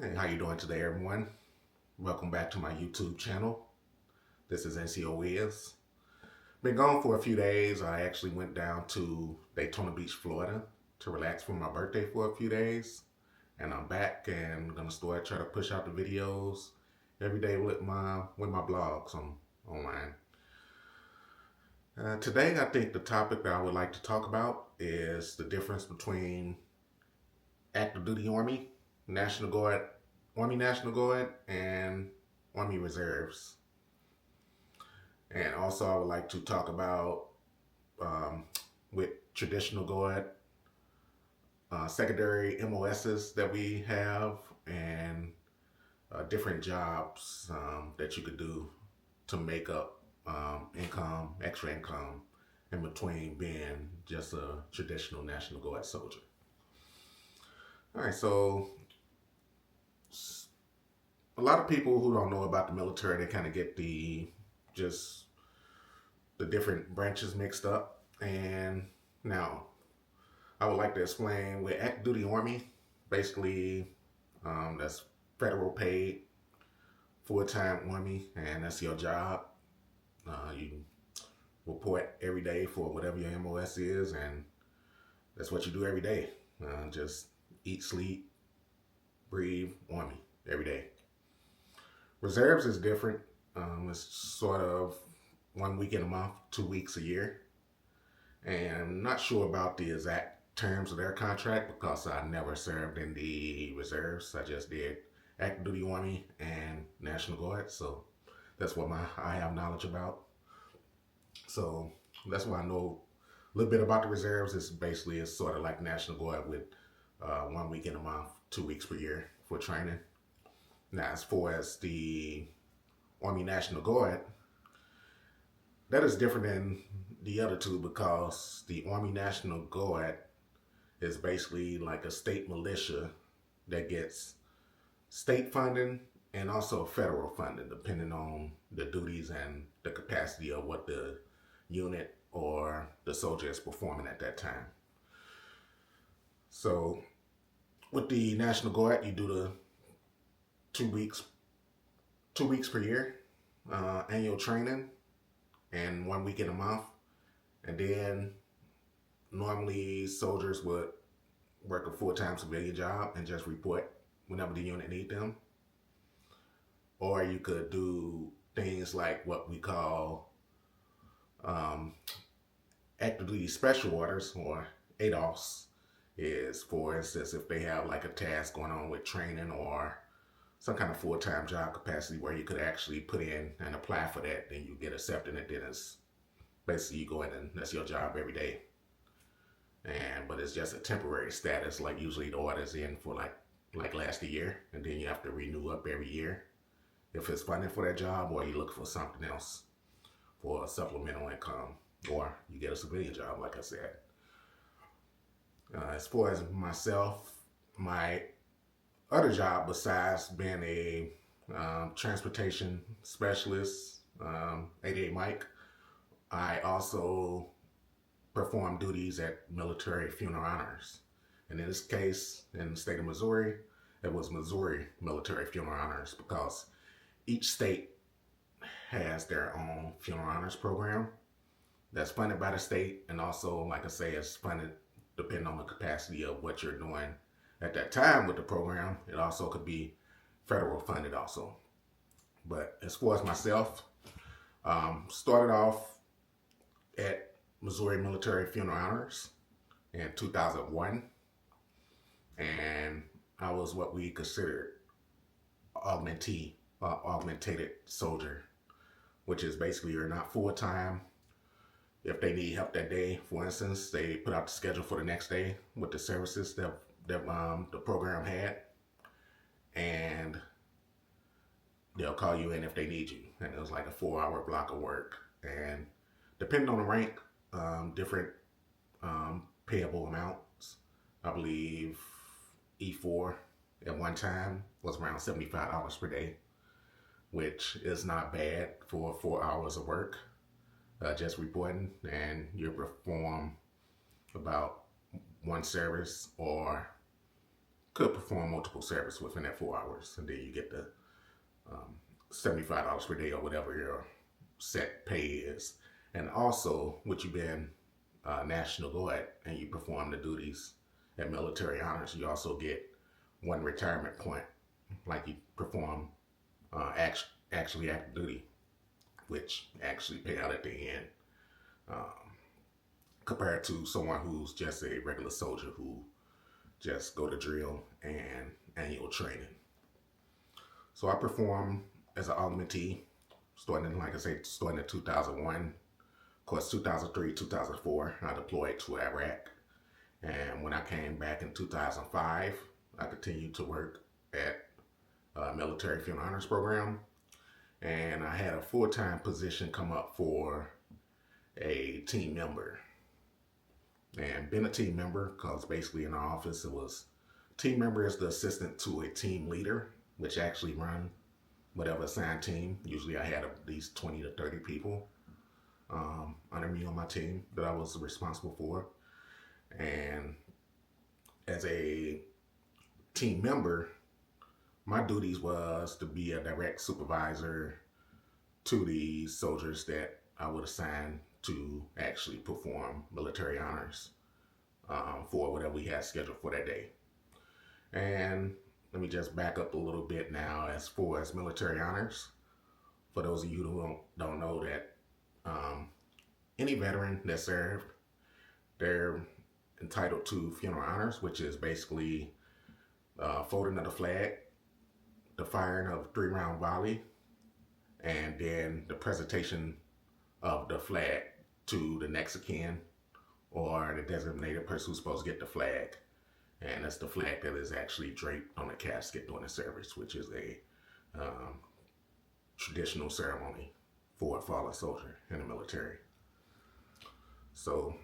Hey, how you doing today, everyone? Welcome back to my YouTube channel. This is NCO Whiz. Been gone for a few days. I actually went down to Daytona Beach, Florida to relax for my birthday for a few days. And I'm back and gonna start trying to push out the videos every day with my blogs online. Today, I think the topic that I would like to talk about is the difference between active duty Army, National Guard, Army National Guard, and Army Reserves. And also, I would like to talk about um, with traditional Guard, secondary MOSs that we have, and different jobs that you could do to make up income, extra income, in between being just a traditional National Guard soldier. All right, so a lot of people who don't know about the military, they kind of get just the different branches mixed up. And now I would like to explain with active duty Army, basically that's federal paid full-time Army, and that's your job. You report every day for whatever your MOS is, and that's what you do every day. Just eat, sleep, breathe, Army every day. Reserves is different. It's sort of 1 week in a month, 2 weeks a year. And I'm not sure about the exact terms of their contract because I never served in the reserves. I just did active duty Army and National Guard. So that's what I have knowledge about. So that's why I know a little bit about the reserves. It's sort of like National Guard with 1 week in a month, 2 weeks per year for training. Now, as far as the Army National Guard, that is different than the other two because the Army National Guard is basically like a state militia that gets state funding and also federal funding, depending on the duties and the capacity of what the unit or the soldier is performing at that time. So with the National Guard, you do the 2 weeks, 2 weeks per year, annual training, and 1 week in a month. And then normally soldiers would work a full-time civilian job and just report whenever the unit need them. Or you could do things like what we call active duty special orders, or ADOS, is for instance if they have like a task going on with training or some kind of full-time job capacity where you could actually put in and apply for that, then you get accepted, and then it's basically you go in and that's your job every day. But it's just a temporary status. Like usually the order's in for like last a year, and then you have to renew up every year if it's funding for that job, or you look for something else for a supplemental income, or you get a civilian job, like I said. As far as myself, my other job besides being a transportation specialist, 88 Mike, I also perform duties at military funeral honors. And in this case, in the state of Missouri, it was Missouri Military Funeral Honors because each state has their own funeral honors program that's funded by the state, and also, like I say, it's funded depending on the capacity of what you're doing at that time with the program. It also could be federal funded also. But as far as myself, started off at Missouri Military Funeral Honors in 2001, and I was what we considered augmented soldier, which is basically you're not full time. If they need help that day, for instance, they put out the schedule for the next day with the services that the program had, and they'll call you in if they need you. And it was like a 4-hour block of work. And depending on the rank, different payable amounts. I believe E4 at one time was around $75 per day, which is not bad for 4 hours of work. Just reporting, and you perform about one service or could perform multiple services within that 4 hours, and then you get the $75 per day or whatever your set pay is. And also, with you being National Guard and you perform the duties at military honors, you also get one retirement point, like you perform actually active duty, which actually pay out at the end, compared to someone who's just a regular soldier who just go to drill and annual training. So I performed as an augmentee, starting, like I said, starting in 2001. Of course, 2003, 2004, I deployed to Iraq. And when I came back in 2005, I continued to work at Military Field Honors Program. And I had a full-time position come up for a team member. And being a team member, because basically in our office, it was team member is the assistant to a team leader, which actually run whatever assigned team. Usually I had at least 20 to 30 people under me on my team that I was responsible for. And as a team member, my duties was to be a direct supervisor to the soldiers that I would assign to actually perform military honors for whatever we had scheduled for that day. And let me just back up a little bit now as far as military honors. For those of you who don't know that any veteran that served, they're entitled to funeral honors, which is basically folding of the flag, the firing of a 3-round volley, and then the presentation of the flag to the next of kin or the designated person who's supposed to get the flag. And that's the flag that is actually draped on the casket during the service, which is a traditional ceremony for a fallen soldier in the military. So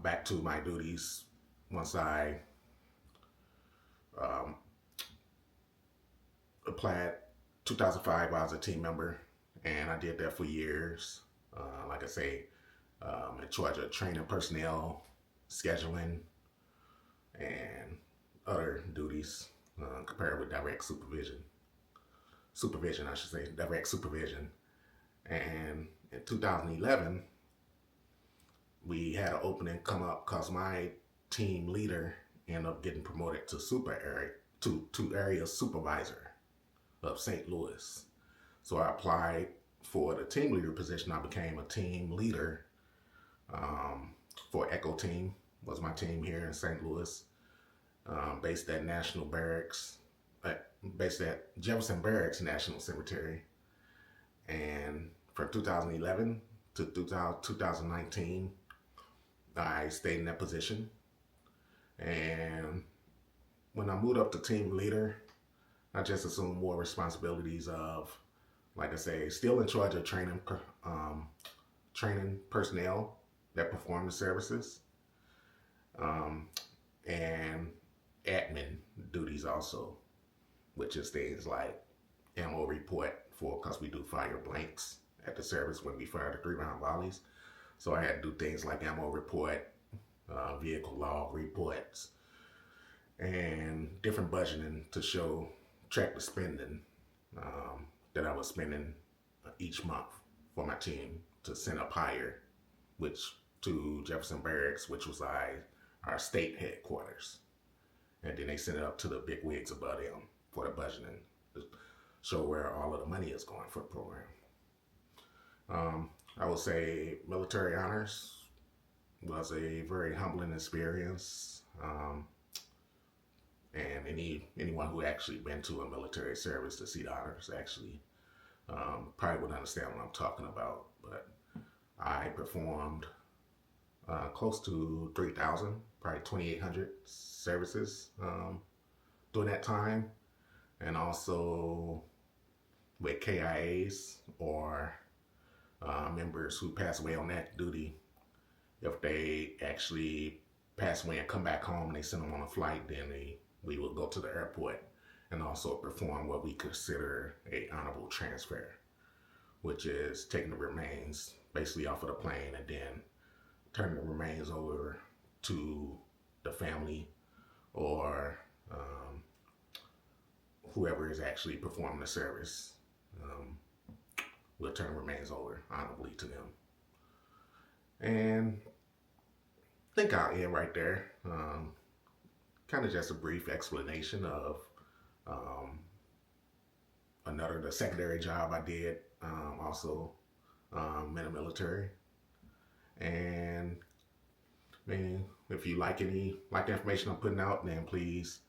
back to my duties. Once I applied 2005, I was a team member, and I did that for years. Like I say, in charge of training personnel, scheduling, and other duties compared with direct supervision. Supervision, I should say, direct supervision. And in 2011, we had an opening come up because my team leader ended up getting promoted to area supervisor of St. Louis. So I applied for the team leader position. I became a team leader for Echo Team, was my team here in St. Louis, based at based at Jefferson Barracks National Cemetery. And from 2011 to 2019, I stayed in that position. And when I moved up to team leader, I just assumed more responsibilities of, like I say, still in charge of training personnel that perform the services, and admin duties also, which is things like ammo report because we do fire blanks at the service when we fire the 3-round volleys. So I had to do things like ammo report, vehicle log reports, and different budgeting to track the spending that I was spending each month for my team to send up higher, which to Jefferson Barracks, which was our state headquarters. And then they send it up to the big wigs above them for the budgeting to show where all of the money is going for the program. I would say military honors was a very humbling experience. And anyone who actually been to a military service to see the honors actually probably would understand what I'm talking about. But I performed close to 3,000, probably 2,800 services during that time. And also with KIAs or members who pass away on that duty, if they actually pass away and come back home, they send them on a flight, then we will go to the airport and also perform what we consider a honorable transfer, which is taking the remains basically off of the plane and then turning the remains over to the family or whoever is actually performing the service will turn remains over honorably to them. And I think I'll end right there. Kind of just a brief explanation of the secondary job I did, also in the military. And I mean, if you like the information I'm putting out, then please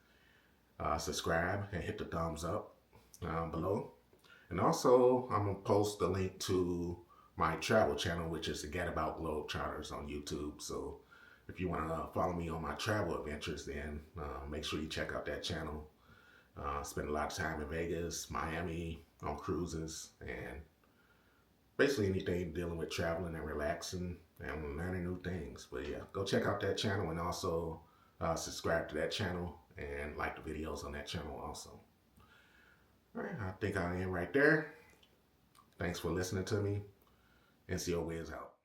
subscribe and hit the thumbs up below. And also, I'm gonna post the link to my travel channel, which is the Get About Globetrotters on YouTube. So if you want to follow me on my travel adventures, then make sure you check out that channel. Spend a lot of time in Vegas, Miami, on cruises, and basically anything dealing with traveling and relaxing and learning new things. But yeah, go check out that channel, and also subscribe to that channel and like the videos on that channel also. All right, I think I'll end right there. Thanks for listening to me. NCO Whiz out.